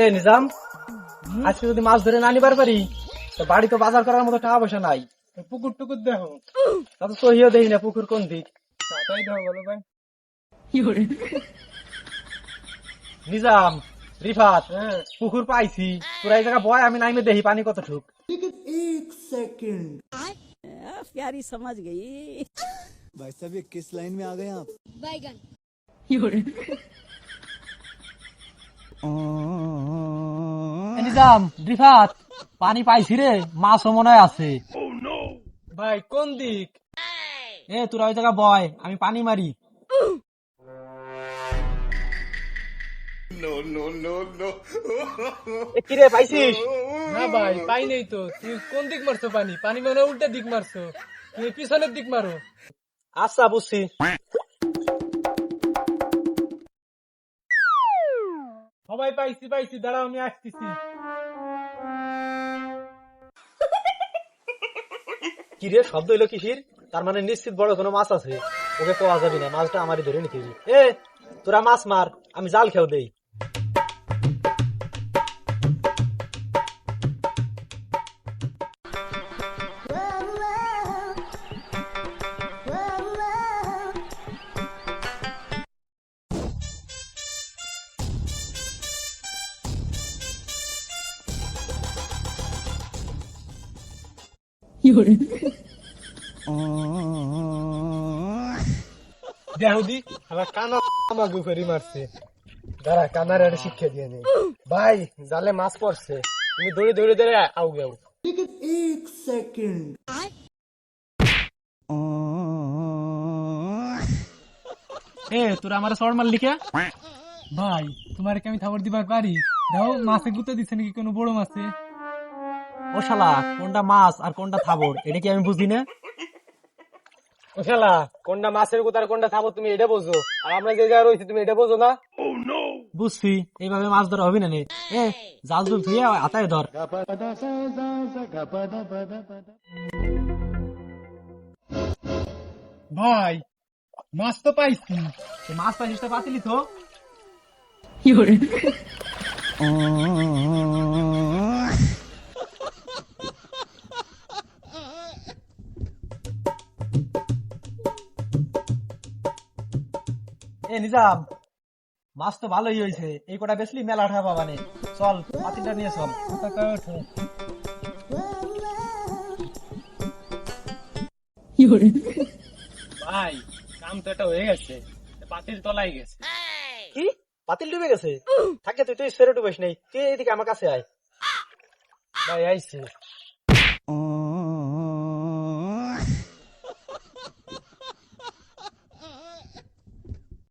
এ নিজাম, আজকে যদি মাছ ধরে না নিবার পারি তো বাড়ি তো বাজার করার মতো টাকা পয়সা নাই। পুকুর টুকুর দেখো, তাতে সহিও দেখি না পুকুর কোন দিক। তাই দেখো বলো ভাই। নিজাম, রিফাত, হ্যাঁ, পুকুর পাইছি, তোরা এই জায়গা বয়, আমি নাইমে দেখি পানি কতটুক। प्यारी समझ गई। भाई साहब ये किस लाइन में आ गए आप? बैगन। এ নিজাম, রিফাত, পানি পাইছি রে, মাছও মনে হয় আছে। ভাই কোন দিক? এ তোরা ওই জায়গা বয়, আমি পানি মারি। এ কিরে পাইছিস? না ভাই পাই নেই তো। তুমি কোন দিক মারছো পানি? পানি মানে উল্টা দিক মারছো, তুমি পিছনের দিক মারো। আচ্ছা বুঝছি। সবাই পাইছি পাইছি, দাঁড়াও আমি আসতেছি। কিরে শব্দ হইলো কিসির? তার মানে নিশ্চিত বড় কোনো মাছ আছে, ওকে পাওয়া যাবে না, মাছটা আমারই ধরে নিতে হবে। এ তোরা মাছ মার, আমি জাল খেও দেই। দেহুদি আমার কানা আমাকে ফেরি মারছে। দাঁড়া, কানার একটা শিক্ষা দিয়ে নেই। ভাই জালে মাছ পড়ছে, তুমি দৌড়ে দৌড়ে দৌড়ে আউ গেও। এ তোরা আমার চড় মারলি কে? ভাই তোমার কি আমি খবর দিবার পারি? দাও মাছে গুতে দিচ্ছে নাকি কোনো বড় মাছে? ও শালা, কোনটা মাছ আর কোনটা থাবর এটা কি আমি বুঝি না? ও শালা, কোনটা মাছের গুতার কোনটা খাবো তুমি এটা বোঝো, আর আমরা যে জায়গায় রয়েছি তুমি এটা বোঝো না? বুঝছি, এইভাবে মাছ ধরা হবে না নে। এ জাল জুল ধুইয়া হাতায় ধর। ভাই মাছ তো পাইছি। সে মাছ পাইছিস তা পাতিলি তো? এ নিজাম, মাছ তো ভালোই হয়েছে, এই কটা বেশলি মেলা উঠা পাবানে। চল পাতিলটা নিয়ে চল। ভাই কাম তো এটা হয়ে গেছে, পাতিল তলাই গেছে। কি পাতিল ডুবে গেছে? থাকে তুই তুই সেরে ডুবেস নেই, তুই এদিকে আমার কাছে আয়। ভাই আইছি।